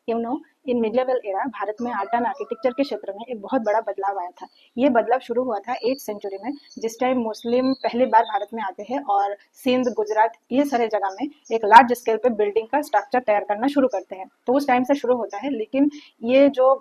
You know in medial era Bharat में art and architecture के क्षेत्र में एक बहुत बड़ा बदलाव आया था। ये बदलाव शुरू हुआ था 8th सेंचुरी में, जिस टाइम मुस्लिम पहली बार भारत में आते हैं और सिंध, गुजरात ये सारे जगह में एक लार्ज स्केल पे बिल्डिंग का स्ट्रक्चर तैयार करना शुरू करते हैं। तो उस टाइम से शुरू होता है, लेकिन ये जो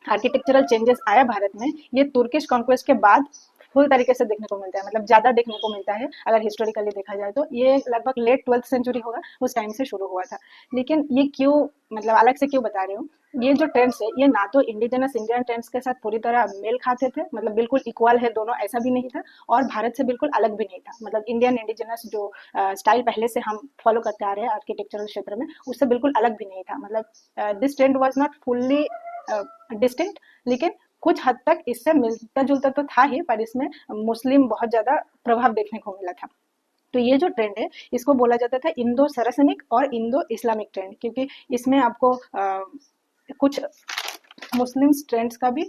आर्किटेक्चरल चेंजेस आया भारत में, ये तुर्किश कॉन्क्वेस्ट के बाद फुल तरीके से देखने को मिलता है, मतलब ज्यादा देखने को मिलता है। अगर हिस्टोरिकली देखा जाए तो ये लगभग लेट 12th सेंचुरी होगा, उस टाइम से शुरू हुआ था। लेकिन ये क्यों, मतलब अलग से क्यों बता रही हूँ, ये जो ट्रेंड्स है ये ना तो इंडिजिनस इंडियन ट्रेंड्स के साथ पूरी तरह मेल खाते थे, मतलब बिल्कुल इक्वल है दोनों, ऐसा भी नहीं था, और भारत से बिल्कुल अलग भी नहीं था। मतलब इंडियन इंडिजिनस जो स्टाइल पहले से हम फॉलो करते आ रहे हैं आर्किटेक्चरल क्षेत्र में, उससे बिल्कुल अलग भी नहीं था। मतलब this trend was not fully distinct, लेकिन कुछ हद तक इससे मिलता जुलता तो था ही, पर इसमें मुस्लिम बहुत ज्यादा प्रभाव देखने को मिला था। तो ये जो ट्रेंड है इसको बोला जाता था इंडो सरासनिक और इंडो इस्लामिक ट्रेंड, क्योंकि इसमें आपको कुछ मुस्लिम ट्रेंड्स का भी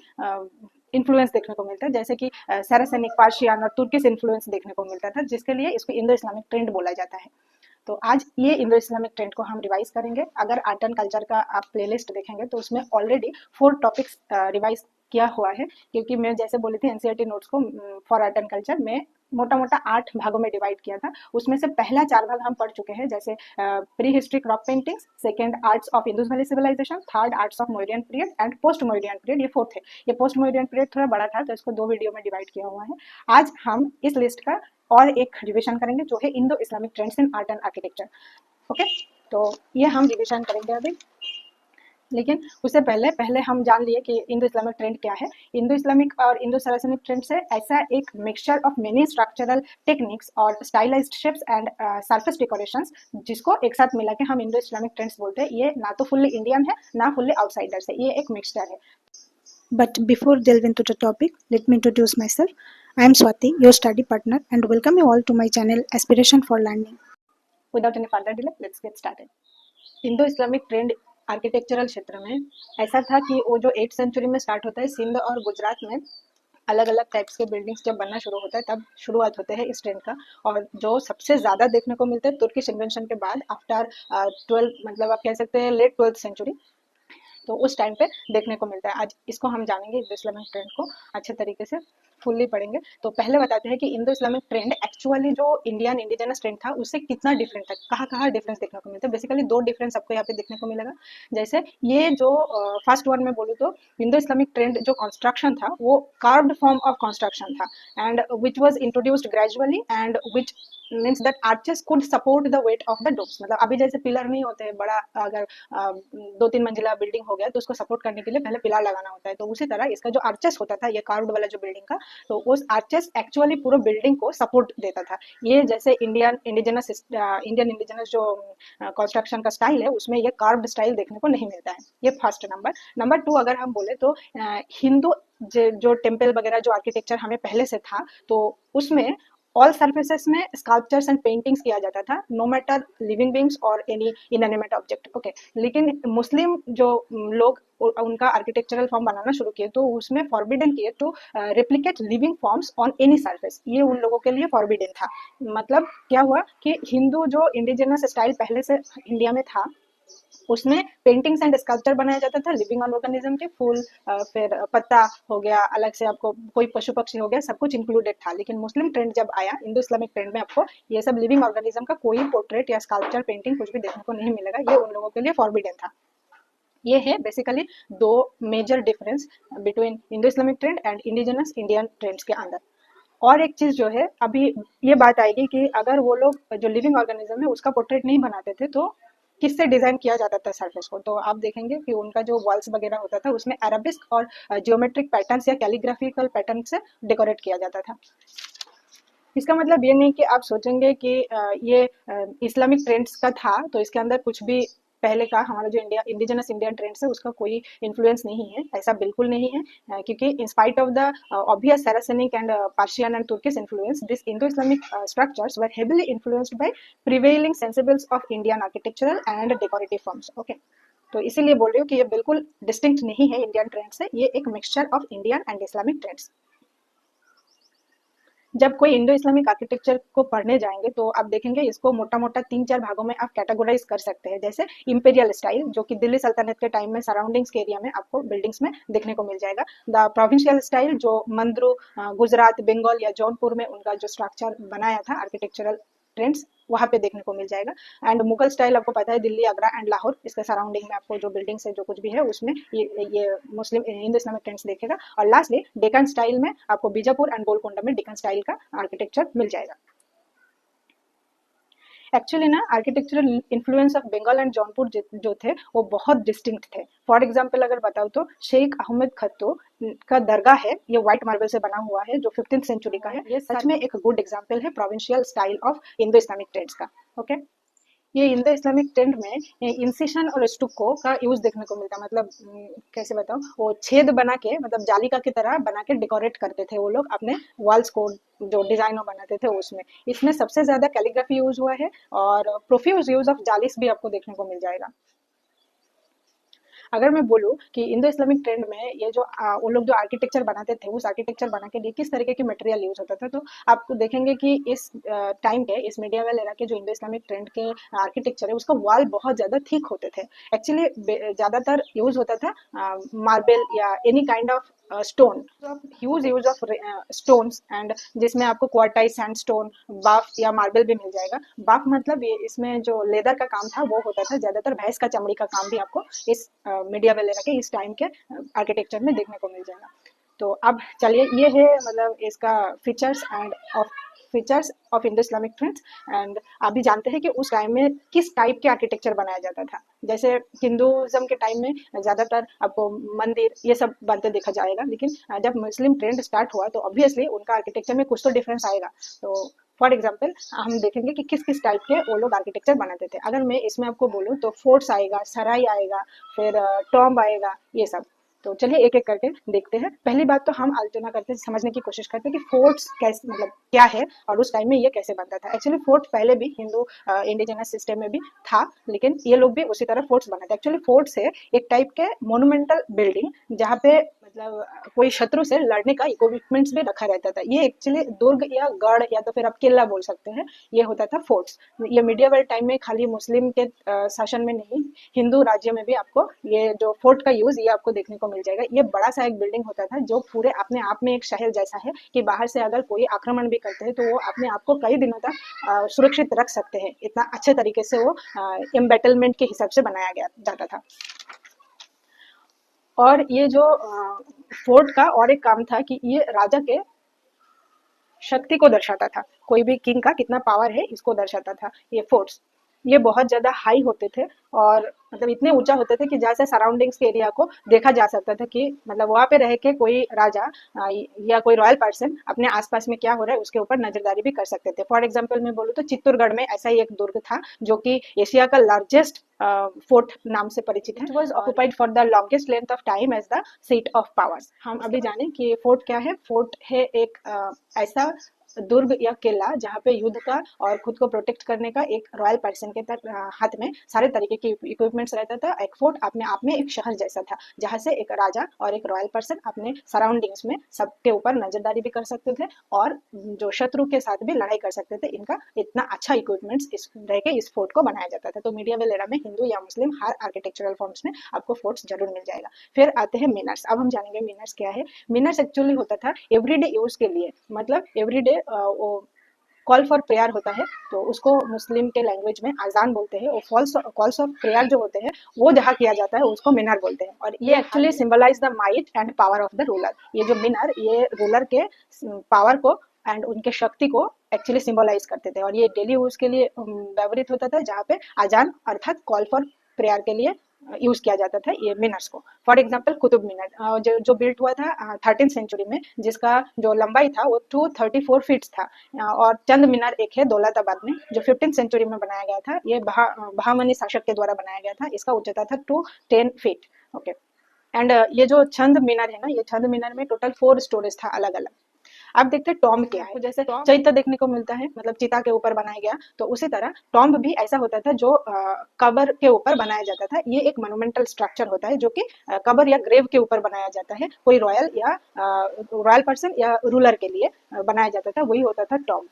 इन्फ्लुएंस देखने को मिलता है, जैसे कि सरासनिक, पार्शियन और तुर्किश इन्फ्लुएंस देखने को मिलता था, जिसके लिए इसको इंडो इस्लामिक ट्रेंड बोला जाता है। तो आज ये इंडो इस्लामिक ट्रेंड को हम रिवाइज करेंगे। अगर आर्ट एंड कल्चर का आप प्लेलिस्ट देखेंगे तो उसमें ऑलरेडी 4 टॉपिक्स रिवाइज किया हुआ है, क्योंकि मैं जैसे बोली थी एनसीईआरटी नोट्स को फॉर आर्ट एंड कल्चर में मोटा मोटा 8 भागों में डिवाइड किया था। उसमें से पहला 4 भाग हम पढ़ चुके हैं, जैसे prehistoric rock paintings, second arts of Indus valley civilisation, third arts of Mauryan period and post Mauryan period, ये फोर्थ है। ये पोस्ट मोरियन पीरियड थोड़ा बड़ा था तो इसको 2 वीडियो में डिवाइड किया हुआ है। आज हम इस लिस्ट का और एक रिविजन करेंगे, जो है Indo Islamic trends in art and architecture. Okay, तो ये हम रिविजन करेंगे अभी। लेकिन उससे पहले पहले हम जान लिए कि इंडो इस्लामिक ट्रेंड क्या है। इंडो इस्लामिक और इंडो सरासनिक ट्रेंड से ऐसा एक mixture of many structural techniques और stylised shapes and surface decorations, जिसको एक साथ मिला के हम इंडो इस्लामिक ट्रेंड्स बोलते हैं। ये ना तो फुल्ली इंडियन है ना फुल्ली आउटसाइडर्स है, ये एक मिक्सचर है। But before delve into the topic, let me introduce myself. I am Swati, your study partner, and welcome you all to my channel Aspiration for Learning. Without any further delay let's get started. Indo Islamic trend architectural क्षेत्र में ऐसा था कि वो जो 8th century में start होता है, सिंध और गुजरात में अलग अलग टाइप्स के बिल्डिंग्स जब बनना शुरू होता है तब शुरुआत होते हैं इस ट्रेंड का। और जो सबसे ज्यादा देखने को मिलता है तुर्किश इन्वेंशन के बाद, आफ्टर 12, मतलब आप कह सकते हैं लेट 12th सेंचुरी, तो उस टाइम पे देखने को मिलता है। आज इसको हम जानेंगे इंडो इस्लामिक ट्रेंड को अच्छे तरीके से, फुल्ली पढ़ेंगे। तो पहले बताते हैं कि इंडो इस्लामिक ट्रेंड एक्चुअली जो इंडियन इंडिजिनस ट्रेंड था उससे कितना डिफरेंट था, कहाँ कहाँ डिफरेंस देखने को मिलता है। बेसिकली 2 डिफरेंस आपको यहाँ पे देखने को मिलेगा। जैसे ये जो फर्स्ट वन में बोलूँ तो इंडो इस्लामिक ट्रेंड जो कंस्ट्रक्शन था वो कार्व्ड फॉर्म ऑफ कंस्ट्रक्शन था, and which was introduced gradually and which means that arches could support the weight of the domes. मतलब अभी जैसे पिलर नहीं होते बड़ा, अगर 2-3 मंजिला बिल्डिंग हो गया तो उसको सपोर्ट करने के लिए पहले पिलर लगाना होता है, तो उसी तरह इसका जो आर्चेस होता था, ये कार्व्ड वाला जो बिल्डिंग का, तो उस आर्चेस एक्चुअली पूरा बिल्डिंग को सपोर्ट देता था। ये जैसे इंडियन इंडिजिनस जो कंस्ट्रक्शन का स्टाइल है उसमें ये कार्व्ड स्टाइल देखने को नहीं मिलता है। ये फर्स्ट नंबर। नंबर 2 अगर हम बोले तो हिंदू जो टेम्पल वगैरह जो आर्किटेक्चर हमें पहले से था, तो उसमें ऑल सर्फेसेस में स्कल्पचर्स एंड पेंटिंग्स किया जाता था, नो मैटर लिविंग बींग्स और एनी इनएनिमेट ऑब्जेक्ट। ओके, लेकिन मुस्लिम जो लोग उनका आर्किटेक्चरल फॉर्म बनाना शुरू किए तो उसमें फॉरबिडन किए to replicate living forms on any surface. ये उन लोगों के लिए फॉरबिडन था। मतलब क्या हुआ कि हिंदू जो इंडिजिनस स्टाइल पहले से इंडिया में था उसमें पेंटिंग्स एंड स्कल्पचर बनाया जाता था लिविंग ऑर्गेनिज्म के, फूल, फिर पत्ता हो गया, अलग से आपको कोई पशु पक्षी हो गया, सब कुछ इंक्लूडेड था। लेकिन मुस्लिम ट्रेंड जब आया, इंडो इस्लामिक ट्रेंड में आपको ये सब लिविंग ऑर्गेनिज्म का कोई पोर्ट्रेट या स्कल्पचर पेंटिंग कुछ भी देखने को नहीं मिलेगा। ये उन लोगों के लिए फॉरबिडन था। ये है basically 2 major difference between Indo Islamic trend and indigenous Indian trends के अंदर। और एक चीज जो है, अभी ये बात आएगी कि अगर वो लोग जो लिविंग ऑर्गेनिज्म है उसका पोर्ट्रेट नहीं बनाते थे तो किससे डिजाइन किया जाता था सर्फेस को, तो आप देखेंगे कि उनका जो वॉल्स वगैरह होता था उसमें अरेबिस्क और जियोमेट्रिक पैटर्न्स या कैलीग्राफिकल पैटर्न से डेकोरेट किया जाता था। इसका मतलब ये नहीं कि आप सोचेंगे कि ये इस्लामिक ट्रेंड्स का था तो इसके अंदर कुछ भी पहले का हमारा जो इंडिजिनस इंडियन ट्रेंड्स है उसका कोई इन्फ्लुएंस नहीं है, ऐसा बिल्कुल नहीं है। क्योंकि in spite of the obvious Saracenic and Persian and Turkish influence, this Indo Islamic structures were heavily influenced by prevailing sensibles of Indian architectural and decorative forms. Okay, तो इसीलिए बोल रही हूँ कि ये बिल्कुल डिस्टिंक्ट नहीं है इंडियन ट्रेंड से, ये एक mixture of Indian and Islamic trends. जब कोई इंडो इस्लामिक आर्किटेक्चर को पढ़ने जाएंगे तो आप देखेंगे इसको मोटा मोटा 3-4 भागों में आप कैटेगोराइज कर सकते हैं। जैसे इंपीरियल स्टाइल, जो कि दिल्ली सल्तनत के टाइम में सराउंडिंग्स के एरिया में आपको बिल्डिंग्स में देखने को मिल जाएगा। द प्रोविंशियल स्टाइल, जो मंद्रू, गुजरात, बंगाल या जौनपुर में उनका जो स्ट्रक्चर बनाया था, आर्किटेक्चरल ट्रेंड्स वहाँ पे देखने को मिल जाएगा। एंड मुगल स्टाइल आपको पता है, दिल्ली, आगरा एंड लाहौर, इसके सराउंडिंग में आपको जो बिल्डिंग्स है, जो कुछ भी है, उसमें ये मुस्लिम इंडो इस्लामिक ट्रेंड्स देखेगा। और लास्टली डेक्कन स्टाइल में आपको बीजापुर एंड गोलकोंडा में डेक्कन स्टाइल का आर्किटेक्चर मिल जाएगा। एक्चुअली ना architectural influence of Bengal and Jaunpur जो थे वो बहुत डिस्टिंक्ट थे। फॉर एग्जाम्पल अगर बताऊँ तो शेख अहमद खत्तो का दरगाह है, ये व्हाइट मार्बल से बना हुआ है, जो 15th सेंचुरी का है। ये सच में एक गुड एग्जाम्पल है provincial style of Indo Islamic trends का। ओके, ये इंडो इस्लामिक ट्रेंड में इंसिशन और स्टुको का यूज देखने को मिलता है। मतलब कैसे बताऊं, वो छेद बना के, मतलब जालिका की तरह बना के डेकोरेट करते थे वो लोग अपने वॉल्स को, जो डिजाइन बनाते थे उसमें। इसमें सबसे ज्यादा कैलीग्राफी यूज हुआ है और प्रोफ्यूज यूज ऑफ जालिस भी आपको देखने को मिल जाएगा। अगर मैं बोलूँ कि इंडो इस्लामिक ट्रेंड में ये जो वो लोग जो आर्किटेक्चर बनाते थे, उस आर्किटेक्चर बना के लिए किस तरीके की मटेरियल यूज होता था, तो आपको देखेंगे कि इस टाइम के, इस मीडियावेल एरा के जो इंडो इस्लामिक ट्रेंड के आर्किटेक्चर है, उसका वॉल बहुत ज्यादा थिक होते थे। एक्चुअली ज्यादातर यूज होता था मार्बल या any kind of stone, huge use of stones, and जिसमें आपको क्वार्टाइज सैंडस्टोन, बाफ या मार्बल भी मिल जाएगा। बाफ मतलब ये, इसमें जो लेदर का काम था वो होता था, ज्यादातर भैंस का चमड़ी का काम भी आपको इस मीडियावेल एरा के, इस टाइम के आर्किटेक्चर में देखने को मिल जाएगा। तो अब चलिए, ये है मतलब इसका features of Indo Islamic trends. And अभी जानते हैं कि उस टाइम में किस टाइप के आर्किटेक्चर बनाया जाता था। जैसे हिंदुज्म के टाइम में ज्यादातर आपको मंदिर ये सब बनते देखा जाएगा, लेकिन जब मुस्लिम ट्रेंड स्टार्ट हुआ तो ऑब्वियसली उनका आर्किटेक्चर में कुछ तो डिफरेंस आएगा। तो फॉर एग्जाम्पल हम देखेंगे कि किस किस टाइप के वो लोग आर्किटेक्चर बनाते थे। अगर मैं इसमें आपको बोलूँ तो फोर्ट्स आएगा, सराय आएगा, फिर टॉम्ब आएगा, ये सब। तो चलिए एक एक करके देखते हैं। पहली बात तो हम आलोचना करते हैं, समझने की कोशिश करते हैं कि फोर्ट्स कैसे, मतलब क्या है और उस टाइम में ये कैसे बनता था। एक्चुअली फोर्ट पहले भी हिंदू इंडिजिनस सिस्टम में भी था, लेकिन ये लोग भी उसी तरह फोर्ट्स बनाते। एक्चुअली फोर्ट्स है एक टाइप के मोन्यूमेंटल बिल्डिंग जहाँ पे मतलब कोई शत्रु से लड़ने का इक्विपमेंट्स भी रखा रहता था। ये एक्चुअली दुर्ग या गढ़ या तो फिर आप किला बोल सकते हैं, ये होता था फोर्ट्स। ये मीडियावेल टाइम में खाली मुस्लिम के शासन में नहीं, हिंदू राज्य में भी आपको ये जो फोर्ट का यूज ये आपको देखने को मिल जाएगा। ये बड़ा सा एक बिल्डिंग होता था जो पूरे अपने आप में एक शहर जैसा है, कि बाहर से अगर कोई आक्रमण भी करते हैं तो वो अपने आप को कई दिनों तक सुरक्षित रख सकते हैं। इतना अच्छे तरीके से वो एम्बेटलमेंट के हिसाब से बनाया गया जाता था। और ये जो फोर्ट का और एक काम था कि ये राजा के शक्ति को दर्शाता था, कोई भी किंग का कितना पावर है इसको दर्शाता था ये फोर्ट्स। ये बहुत ज्यादा हाई होते थे और मतलब इतने ऊंचा होते थे कि जैसे सराउंडिंग्स के एरिया को देखा जा सकता था, कि मतलब वहां पे रह के कोई राजा या कोई रॉयल पर्सन अपने आसपास में क्या हो रहा है उसके ऊपर नजरदारी भी कर सकते थे। फॉर एग्जाम्पल मैं बोलूँ तो चित्तौड़गढ़ में ऐसा ही एक दुर्ग था जो कि एशिया का लार्जेस्ट फोर्ट नाम से परिचित है। It was occupied for the longest length of time as the seat of powers. हम अभी जाने कि फोर्ट क्या है। फोर्ट है एक ऐसा दुर्ग या किला जहाँ पे युद्ध का और खुद को प्रोटेक्ट करने का एक रॉयल पर्सन के हाथ में सारे तरीके के इक्विपमेंट्स रहता था। एक फोर्ट अपने आप में एक शहर जैसा था जहाँ से एक राजा और एक रॉयल पर्सन अपने सराउंडिंग्स में सबके ऊपर नजरदारी भी कर सकते थे और जो शत्रु के साथ भी लड़ाई कर सकते थे। इनका इतना अच्छा इक्विपमेंट्स इस रह के इस फोर्ट को बनाया जाता था। तो मीडियावेल एरा में हिंदू या मुस्लिम हर आर्किटेक्चरल फॉर्म्स में आपको फोर्ट्स जरूर मिल जाएगा। फिर आते हैं मिनर्स। अब हम जानेंगे मिनर्स क्या है। मिनर्स एक्चुअली होता था एवरीडे यूज के लिए, मतलब एवरीडे वो कॉल फॉर प्रेयर होता है तो उसको मुस्लिम के लैंग्वेज में अजान बोलते हैं। और कॉल्स ऑफ प्रेयर जो होते हैं वो जहाँ किया जाता है उसको मिनार बोलते हैं। और ये actually symbolise the might and power of the ruler. ये जो मिनार ये रूलर के पावर को एंड उनके शक्ति को एक्चुअली सिंबलाइज करते थे और ये डेली यूज के लिए व्यवहृत होता था, जहाँ पे अजान अर्थात कॉल फॉर प्रेयर के लिए यूज किया जाता था ये मिनर्स को। फॉर एग्जाम्पल कुतुब मीनार जो बिल्ट हुआ था 13th सेंचुरी में, जिसका जो लंबाई था वो 234 फीट था। और चंद मीनार एक है दौलताबाद में जो 15th सेंचुरी में बनाया गया था। ये बहामनी शासक के द्वारा बनाया गया था। इसका उच्चता था 210 फीट। ओके, एंड ये जो चंद मीनार है ना, ये चंद मीनार में टोटल 4 स्टोरेज था अलग अलग। आप देखते हैं टॉम्ब क्या है, जैसे चैत्य देखने को मिलता है, मतलब चिता के ऊपर बनाया गया, तो उसी तरह टॉम्ब भी ऐसा होता था जो कबर के ऊपर बनाया जाता था। ये एक मोन्यूमेंटल स्ट्रक्चर होता है जो कि कबर या ग्रेव के ऊपर बनाया जाता है, कोई रॉयल या रॉयल पर्सन या रूलर के लिए बनाया जाता था, वही होता था टॉम्ब।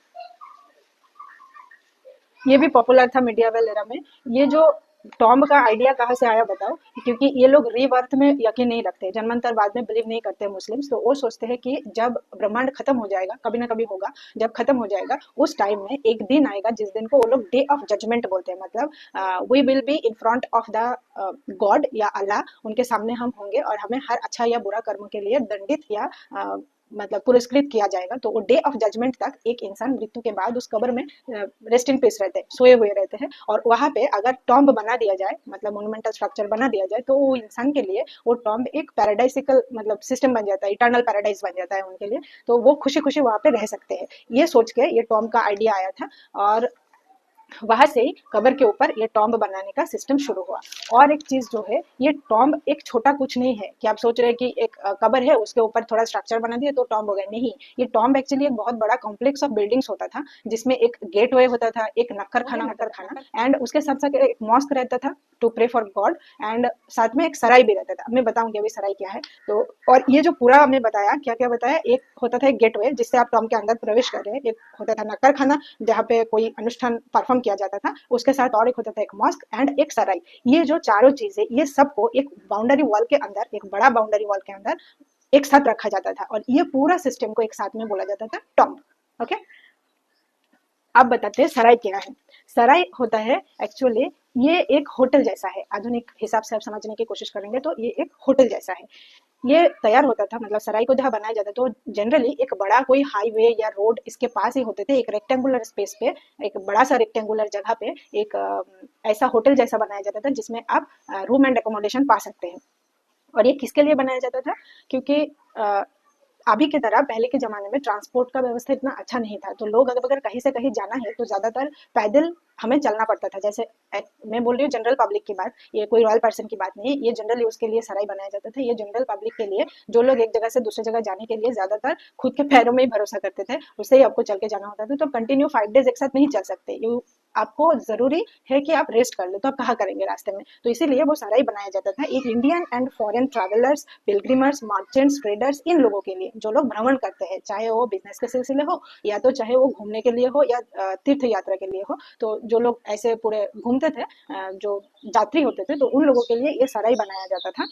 ये भी पॉपुलर था मिडियावेल एरा में। ये जो टॉम्ब का आइडिया कहाँ से आया बताओ? क्योंकि ये लोग रीबर्थ में यकीन नहीं रखते, जन्मांतर बाद में बिलीव नहीं करते मुस्लिम्स, तो वो सोचते हैं कि जब ब्रह्मांड खत्म हो जाएगा, कभी ना कभी होगा, जब खत्म हो जाएगा उस टाइम में एक दिन आएगा जिस दिन को वो लोग डे ऑफ जजमेंट बोलते हैं, मतलब we will be in front of the god या अल्लाह, उनके सामने हम होंगे और हमें हर अच्छा या बुरा कर्म के लिए दंडित या मतलब पुरस्कृत किया जाएगा। तो वो डे ऑफ जजमेंट तक एक इंसान मृत्यु के बाद उस कब्र में रेस्ट इन पीस रहते हैं, सोए हुए रहते हैं, और वहां पे अगर टॉम्ब बना दिया जाए, मतलब मोन्यूमेंटल स्ट्रक्चर बना दिया जाए, तो वो इंसान के लिए वो टॉम्ब एक पैराडाइसिकल मतलब सिस्टम बन जाता है, इटर्नल पैराडाइज बन जाता है उनके लिए, तो वो खुशी खुशी वहां पे रह सकते हैं। ये सोच के ये टॉम्ब का आइडिया आया था, और वहां से ही कबर के ऊपर ये टॉम्ब बनाने का सिस्टम शुरू हुआ। और एक चीज जो है, ये टॉम्ब एक छोटा कुछ नहीं है कि आप सोच रहे हैं कि एक कबर है उसके ऊपर थोड़ा स्ट्रक्चर बना दिया तो टॉम्ब हो गया, नहीं। ये टॉम्ब एक्चुअली एक बहुत बड़ा कॉम्प्लेक्स ऑफ बिल्डिंग्स होता था, जिसमें एक गेट वे होता था, एक नक्कर खाना एंड उसके साथ साथ एक मॉस्क रहता था to pray for god, and साथ में एक सराय भी रहता था। मैं बताऊंगी अभी सराय क्या है। तो और ये जो पूरा हमने बताया, क्या क्या बताया, एक होता था एक गेट वे जिससे आप टॉम्ब के अंदर प्रवेश कर रहे हैं, एक होता था नक्कर खाना जहाँ पे कोई अनुष्ठान परफॉर्म किया जाता था, उसके साथ और एक होता था एक मॉस्क एंड एक सराय। ये जो चारों चीजें, ये सबको एक बाउंड्री वॉल के अंदर, एक बड़ा बाउंड्री वॉल के अंदर एक साथ रखा जाता था, और ये पूरा सिस्टम को एक साथ में बोला जाता था टॉम्ब। ओके, अब बताते हैं सराय क्या है। सराय होता है एक्चुअली, ये एक होटल जैसा है, आधुनिक हिसाब से आप समझने की कोशिश करेंगे तो ये एक होटल जैसा है। ये तैयार होता था, मतलब सराय को जहाँ बनाया जाता तो जनरली एक बड़ा कोई हाईवे या रोड इसके पास ही होते थे, एक रेक्टेंगुलर स्पेस पे, एक बड़ा सा रेक्टेंगुलर जगह पे एक ऐसा होटल जैसा बनाया जाता था जिसमें आप रूम एंड एकोमोडेशन पा सकते हैं। और ये किसके लिए बनाया जाता था? क्योंकि अभी की तरह पहले के जमाने में ट्रांसपोर्ट का व्यवस्था इतना अच्छा नहीं था, तो लोग अगर कहीं से कहीं जाना है तो ज्यादातर पैदल हमें चलना पड़ता था। जैसे मैं बोल रही हूँ जनरल पब्लिक की बात, ये कोई रॉयल पर्सन की बात नहीं है, ये जनरल यूज के लिए सराय बनाया जाता था। ये जनरल पब्लिक के लिए, जो लोग एक जगह से दूसरी जगह जाने के लिए ज्यादातर खुद के पैरों में ही भरोसा करते थे, उससे ही आपको चल के जाना होता था। तो कंटिन्यू 5 डेज एक साथ नहीं चल सकते, आपको जरूरी है कि आप रेस्ट कर लो, तो आप कहाँ करेंगे रास्ते में, तो इसीलिए वो सराय बनाया जाता था एक Indian and foreign travellers, pilgrimers, merchants, traders, इन लोगों के लिए जो लोग भ्रमण करते हैं, चाहे वो बिजनेस के सिलसिले हो या तो चाहे वो घूमने के लिए हो या तीर्थ यात्रा के लिए हो। तो जो लोग ऐसे पूरे घूमते थे, जो यात्री होते थे, तो उन लोगों के लिए ये सराय बनाया जाता था।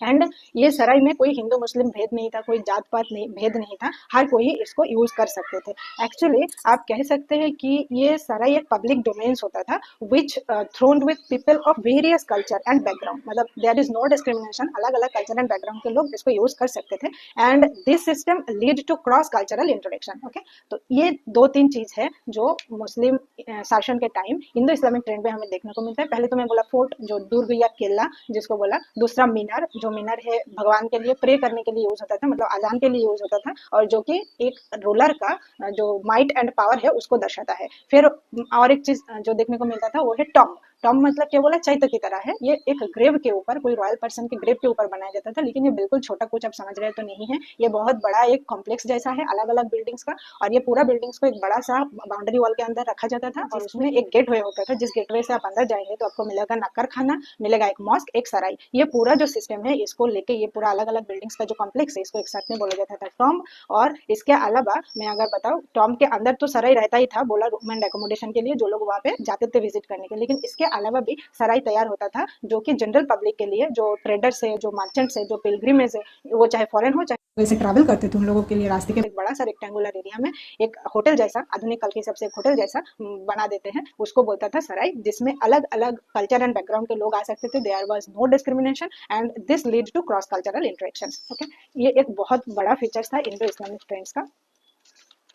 एंड ये सराय में कोई हिंदू मुस्लिम भेद नहीं था, कोई जात पात नहीं भेद नहीं था, हर कोई इसको यूज कर सकते थे। एक्चुअली आप कह सकते हैं कि ये सराय एक पब्लिक डोमेन्स होता था, which thronged with people of various culture and background, मतलब देयर इज नो डिस्क्रिमिनेशन, अलग अलग कल्चर एंड बैकग्राउंड के लोग इसको यूज कर सकते थे। And this system lead to cross cultural interaction. Okay, तो ये 2-3 चीज है जो मुस्लिम शासन के टाइम इंडो इस्लामिक ट्रेंड में हमें देखने को मिलता है। पहले तो मैं बोला फोर्ट, जो दुर्ग या किला जिसको बोला, दूसरा मीनार, जो मीनार है भगवान के लिए प्रे करने के लिए यूज होता था, मतलब अजान के लिए यूज होता था, और जो कि एक रूलर का जो माइट एंड पावर है उसको दर्शाता है। फिर और एक चीज जो देखने को मिलता था वो है टॉम्ब। टॉम्ब मतलब क्या बोला, चैत्य की तरह है, ये एक ग्रेव के ऊपर, कोई रॉयल पर्सन के ग्रेव के ऊपर बनाया जाता था, लेकिन ये बिल्कुल छोटा कुछ आप समझ रहे तो नहीं है, ये बहुत बड़ा एक कॉम्प्लेक्स जैसा है, अलग अलग बिल्डिंग्स का, और ये पूरा बिल्डिंग्स को एक बड़ा सा बाउंड्री वॉल के अंदर रखा जाता था, और उसमें एक गेट वे होता था, जिस गेट वे से आप अंदर जाएंगे तो आपको मिलेगा नक्कर खाना, मिलेगा एक मॉस्क, एक सराय। ये पूरा जो सिस्टम है, इसको लेके ये पूरा अलग अलग बिल्डिंग्स का जो कॉम्प्लेक्स है, इसको एक साथ में बोला जाता था टॉम्ब। और इसके अलावा मैं अगर बताऊं, टॉम्ब के अंदर तो सराय रहता ही था, बोला रूम एंड एकोमोडेशन के लिए, जो लोग वहाँ पे जाते थे विजिट करने के लिए, लेकिन इसके अलावा भी सराय तैयार होता था जो कि जनरल पब्लिक के लिए, जो ट्रेडर्स है, जो मर्चेंट्स है, जो पिलग्रिमेज है, वो चाहे फॉरेन हो चाहे वैसे ट्रैवल करते थे, उन लोगों के लिए रास्ते के एक बड़ा सा रेक्टेंगुलर एरिया में एक होटल जैसा, आधुनिक काल के हिसाब से एक होटल जैसा बना देते हैं, उसको बोलता था सराय, जिसमें अलग अलग कल्चर एंड बैकग्राउंड के लोग आ सकते थे। There was no discrimination and this lead to cross cultural interaction. Okay, ये एक बहुत बड़ा फीचर्स था इंडो इस्लामिक ट्रेंड्स का।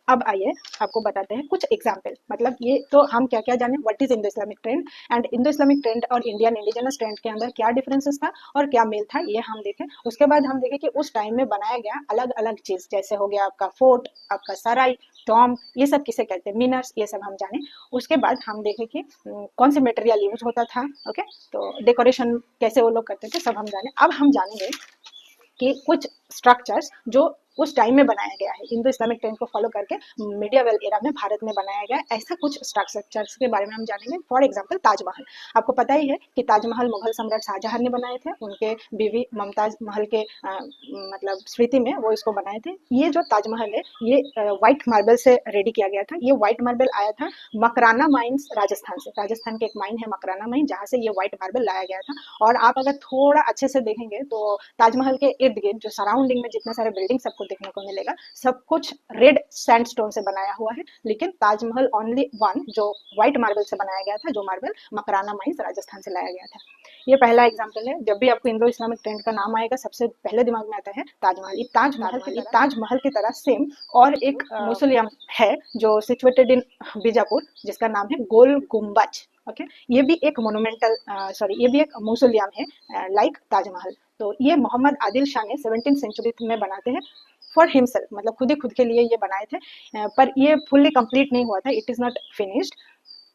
अब आइए आपको बताते हैं कुछ एग्जाम्पल, मतलब ये तो हम क्या क्या जाने, what is Indo Islamic trend, and Indo Islamic trend और इंडियन इंडिजिनस ट्रेंड के अंदर क्या डिफरेंसेस था और क्या मेल था, ये हम देखें। उसके बाद हम देखें कि उस टाइम में बनाया गया अलग अलग चीज, जैसे हो गया आपका फोर्ट, आपका सराय, टॉम्ब, ये सब किसे कहते हैं, मीनर्स, ये सब हम जाने। उसके बाद हम देखें कि कौन से मटेरियल यूज होता था, ओके, तो डेकोरेशन कैसे वो लोग करते थे, सब हम जाने। अब हम जानेंगे कि कुछ स्ट्रक्चर्स जो उस टाइम में बनाया गया है, इंडो इस्लामिक ट्रेंड को फॉलो करके मीडियावेल एरा में भारत में बनाया गया। ऐसा कुछ स्ट्रक्चर्स के बारे में हम जानेंगे। फॉर एग्जाम्पल ताजमहल, आपको पता ही है कि ताजमहल मुगल सम्राट शाहजहां ने बनाए थे, उनके बीवी मुमताज महल के मतलब स्मृति में वो इसको बनाए थे। ये जो ताजमहल है ये व्हाइट मार्बल से रेडी किया गया था। ये व्हाइट मार्बल आया था मकराना माइंस राजस्थान से। राजस्थान के एक माइन है मकराना माइन, जहाँ से ये व्हाइट मार्बल लाया गया था। और आप अगर थोड़ा अच्छे से देखेंगे तो ताजमहल के इर्द गिर्द जो सराउंडिंग में जितने सारे बिल्डिंग सबको देखने को मिलेगा, सब कुछ रेड सैंडस्टोन से बनाया हुआ है। लेकिन ताजमहल ओनली वन जो व्हाइट मार्बल से बनाया गया था, जो मार्बल मकराना माइंस राजस्थान से लाया गया था। ये पहला एग्जाम्पल है। जब भी आपको इंडो इस्लामिक ट्रेंड का नाम आएगा, सबसे पहले दिमाग में आता है ताजमहल। ये ताजमहल की तरह सेम और एक मौसोलियम है जो सिचुएटेड इन बीजापुर, जिसका नाम है गोल गुम्बज। ओके, ये भी एक मोनूमेंटल ये भी एक मौसोलियम है लाइक ताजमहल। तो ये मोहम्मद आदिल शाह ने 17th सेंचुरी में बनाते हैं फॉर हिमसेल्फ, मतलब खुद के लिए ये बनाए थे। पर ये फुल्ली कंप्लीट नहीं हुआ था, इट इज़ नॉट फिनिश्ड।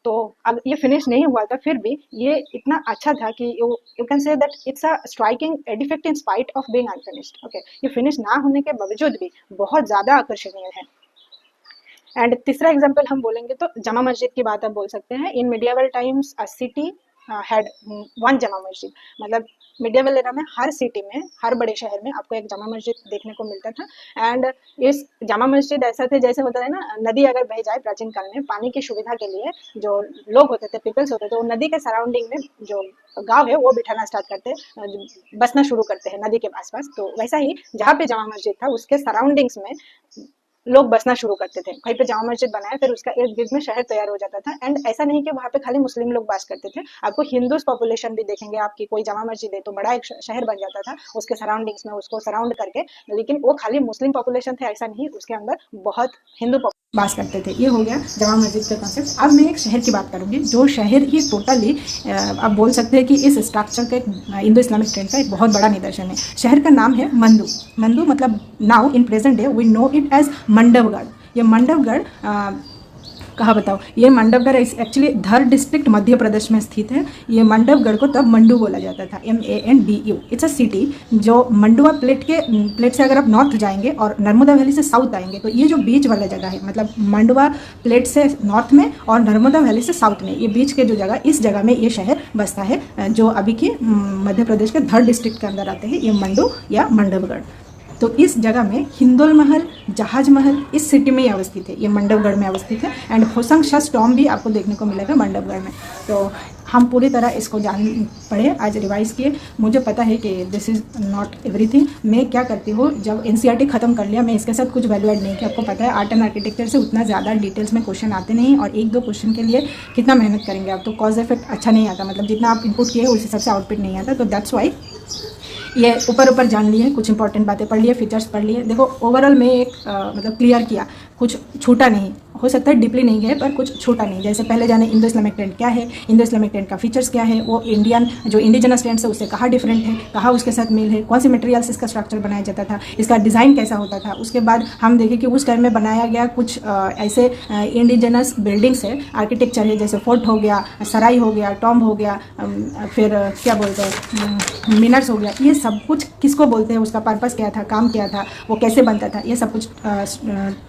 तो अब ये फिनिश नहीं हुआ था, फिर भी ये इतना अच्छा था कि you can say that it's a striking edifice in spite of being unfinished. Okay, ये फिनिश ना होने के बावजूद भी बहुत ज़्यादा आकर्षणीय है। एंड तीसरा एग्जाम्पल हम बोलेंगे तो जमा मस्जिद की बात आप बोल सकते हैं। In medieval times a city had one Jama Masjid, मतलब मीडियावल एरा में हर सिटी में, हर बड़े शहर में आपको एक जमा मस्जिद देखने को मिलता था। एंड इस जमा मस्जिद ऐसा थे जैसे होता है ना, नदी अगर बह जाए प्राचीन काल में, पानी की सुविधा के लिए जो लोग होते थे, पीपल्स होते थे, वो नदी के सराउंडिंग में जो गांव है वो बिठाना स्टार्ट करते, बसना शुरू करते हैं नदी के आसपास। तो वैसा ही जहाँ पे जमा मस्जिद था उसके सराउंडिंग्स में लोग बसना शुरू करते थे। कहीं पे जामा मस्जिद बनाया, फिर उसका इर्द गिर्द में शहर तैयार हो जाता था। एंड ऐसा नहीं कि वहाँ पे खाली मुस्लिम लोग बास करते थे, आपको हिंदूज पॉपुलेशन भी देखेंगे। आपकी कोई जामा मस्जिद है तो बड़ा एक शहर बन जाता था उसके सराउंडिंग्स में, उसको सराउंड करके। लेकिन वो खाली मुस्लिम पॉपुलेशन थे ऐसा नहीं, उसके अंदर बहुत हिंदू बास करते थे। ये हो गया जामा मस्जिद का कॉन्सेप्ट। अब मैं एक शहर की बात करूंगी, जो शहर ही टोटली आप बोल सकते हैं कि इस स्ट्रक्चर का इंडो इस्लामिक ट्रेंड का एक बहुत बड़ा निदर्शन है। शहर का नाम है मंदू। मंदू मतलब now in present day we know it as Mandavgarh. ये मंडवगढ़ कहाँ बताओ, ये मंडवगढ़ एक्चुअली धर डिस्ट्रिक्ट मध्य प्रदेश में स्थित है। ये मंडवगढ़ को तब मंडू बोला जाता था, MANDU। इट्स अ सिटी जो मंडुआ प्लेट से अगर आप नॉर्थ जाएंगे और नर्मदा वैली से साउथ आएंगे, तो ये जो बीच वाला जगह है, मतलब मंडुआ प्लेट से नॉर्थ में और नर्मदा वैली से साउथ में, ये बीच के जो जगह, इस जगह में ये शहर बसता है, जो अभी के मध्य प्रदेश के धर डिस्ट्रिक्ट के अंदर आते हैं, ये मंडू या मंडवगढ़। तो इस जगह में हिंदोल महल, जहाज महल इस सिटी में ही अवस्थित है, ये मंडवगढ़ में अवस्थित है। एंड होसंग शस टॉम भी आपको देखने को मिलेगा मंडवगढ़ में। तो हम पूरी तरह इसको जान पढ़े, आज रिवाइज किए। मुझे पता है कि दिस इज़ नॉट एवरीथिंग। मैं क्या करती हूँ, जब NCERT ख़त्म कर लिया, मैं इसके साथ कुछ वैल्यू ऐड नहीं किया। आपको पता है आर्ट एंड आर्किटेक्चर से उतना ज़्यादा डिटेल्स में क्वेश्चन आते नहीं, और एक दो क्वेश्चन के लिए कितना मेहनत करेंगे आप, तो कॉज इफेक्ट अच्छा नहीं आता, मतलब जितना आप इनपुट किए उस हिसाब से आउटपुट नहीं आता। तो दैट्स वाई ये ऊपर जान लिए, कुछ इंपॉर्टेंट बातें पढ़ लिए, फीचर्स पढ़ लिए। देखो ओवरऑल में एक मतलब क्लियर किया, कुछ छूटा नहीं। हो सकता है डीपली नहीं गए पर कुछ छूटा नहीं। जैसे पहले जाने इंडो इस्लामिक ट्रेंड क्या है, इंडो इस्लामिक ट्रेंड का फीचर्स क्या है, वो इंडियन जो इंडिजिनस ट्रेंड है उससे कहाँ डिफरेंट है, कहाँ उसके साथ मेल है, कौन से मटेरियल से इसका स्ट्रक्चर बनाया जाता था, इसका डिज़ाइन कैसा होता था। उसके बाद हम देखें कि उस टाइम में बनाया गया कुछ ऐसे इंडिजिनस बिल्डिंग्स है, आर्किटेक्चर है, जैसे फोर्ट हो गया, सराय हो गया, टॉम्ब हो गया, फिर क्या बोलते हैं मिनर्स हो गया। ये सब कुछ किसको बोलते हैं, उसका पर्पस क्या था, काम क्या था, वो कैसे बनता था, ये सब कुछ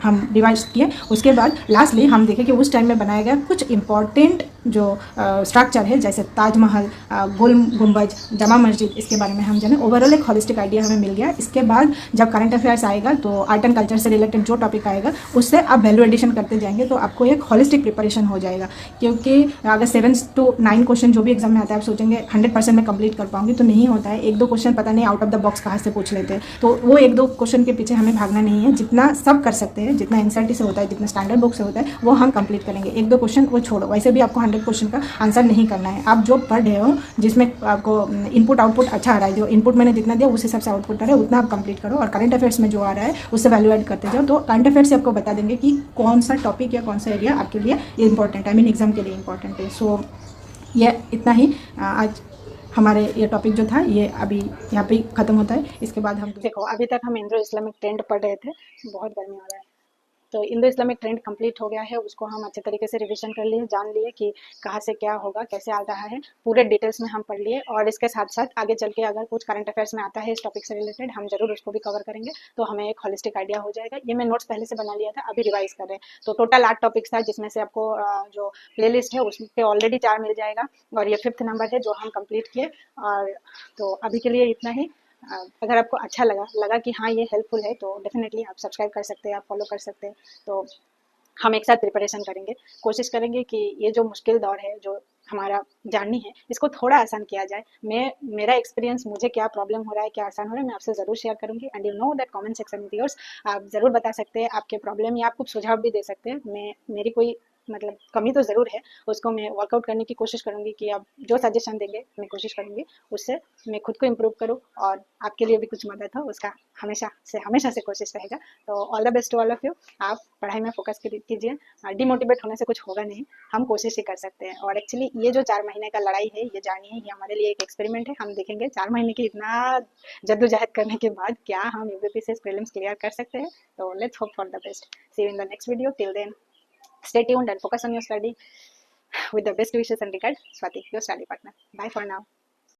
हम रिवाइज किए। उसके बाद लास्टली हम देखें कि उस टाइम में बनाया गया कुछ इम्पॉर्टेंट जो स्ट्रक्चर है, जैसे ताजमहल, गोल गुम्बज, जमा मस्जिद, इसके बारे में हम जाने। ओवरऑल एक हॉलिस्टिक आइडिया हमें मिल गया। इसके बाद जब करंट अफेयर्स आएगा तो आर्ट एंड कल्चर से रिलेटेड जो टॉपिक आएगा उससे आप वैल्यू एडिशन करते जाएंगे, तो आपको एक हॉलिस्टिक प्रिपरेशन हो जाएगा। क्योंकि अगर 7 to 9 क्वेश्चन जो भी एग्जाम में आता है, आप सोचेंगे 100% में कंप्लीट कर पाऊंगी, तो नहीं होता है। एक दो क्वेश्चन पता नहीं आउट ऑफ द बॉक्स कहाँ से पूछ लेते हैं, तो वो एक दो क्वेश्चन के पीछे हमें भागना नहीं है। जितना सब कर सकते हैं, जितना NCERT से होता है, जितना स्टैंडर्ड बुक से होता है, वो हम कंप्लीट करेंगे। एक दो क्वेश्चन वो छोड़ो, वैसे भी आपको 100 क्वेश्चन का आंसर नहीं करना है। आप जो पढ़ रहे हो, जिसमें आपको इनपुट आउटपुट अच्छा आ रहा है, जो इनपुट मैंने जितना दिया उस हिसाब से आउटपुट आ रहा है, उतना आप कंप्लीट करो। और करंट अफेयर्स में जो आ रहा है उससे वैल्यू ऐड करते जाओ। तो करंट अफेयर्स से आपको बता देंगे कि कौन सा टॉपिक या कौन सा एरिया आपके लिए इंपॉर्टेंट है, एग्जाम के लिए इंपॉर्टेंट है। सो ये इतना ही आज हमारे ये टॉपिक जो था, ये अभी यहाँ पे ख़त्म होता है। इसके बाद हम देखो, अभी तक हम इंडो इस्लामिक ट्रेंड पढ़ रहे थे। बहुत गर्मी हो रहा है। तो इंडो इस्लामिक ट्रेंड कंप्लीट हो गया है, उसको हम अच्छे तरीके से रिवीजन कर लिए, जान लिए कि कहाँ से क्या होगा, कैसे आ रहा है, पूरे डिटेल्स में हम पढ़ लिए। और इसके साथ साथ आगे चल के अगर कुछ करंट अफेयर्स में आता है इस टॉपिक से रिलेटेड, हम जरूर उसको भी कवर करेंगे, तो हमें एक होलिस्टिक आइडिया हो जाएगा। ये मैं नोट्स पहले से बना लिया था, अभी रिवाइज कर रहे हैं। तो टोटल 8 टॉपिक्स था, जिसमें से आपको जो प्ले लिस्ट है उस पर ऑलरेडी 4 मिल जाएगा, और ये 5th नंबर है जो हम कंप्लीट किए। और तो अभी के लिए इतना ही। अगर आपको अच्छा लगा कि हाँ ये हेल्पफुल है, तो डेफिनेटली आप सब्सक्राइब कर सकते हैं, आप फॉलो कर सकते हैं। तो हम एक साथ प्रिपरेशन करेंगे, कोशिश करेंगे कि ये जो मुश्किल दौर है, जो हमारा जर्नी है, इसको थोड़ा आसान किया जाए। मेरा एक्सपीरियंस, मुझे क्या प्रॉब्लम हो रहा है, क्या आसान हो रहा है, मैं आपसे ज़रूर शेयर करूंगी। And you know that comment section is yours. आप ज़रूर बता सकते हैं आपके प्रॉब्लम, या आप कुछ सुझाव भी दे सकते हैं। मेरी कोई मतलब कमी तो ज़रूर है, उसको मैं वर्कआउट करने की कोशिश करूंगी कि आप जो सजेशन देंगे मैं कोशिश करूंगी उससे मैं खुद को इम्प्रूव करूँ, और आपके लिए भी कुछ मदद हो उसका हमेशा से कोशिश रहेगा। तो all the best to all of you. आप पढ़ाई में फोकस कीजिए, डिमोटिवेट होने से कुछ होगा नहीं, हम कोशिश ही कर सकते हैं। और एक्चुअली ये जो 4 महीने का लड़ाई है, ये जर्नी है, ये हमारे लिए एक एक्सपेरिमेंट है। हम देखेंगे 4 महीने की इतना जद्दोजहद करने के बाद क्या हम यूपीपीसीएस प्रीलिम्स क्लियर कर सकते हैं। तो let's hope for the best. See you in the next video. Till then, stay tuned and focus on your study. With the best wishes and regards, Swati, your study partner. Bye for now.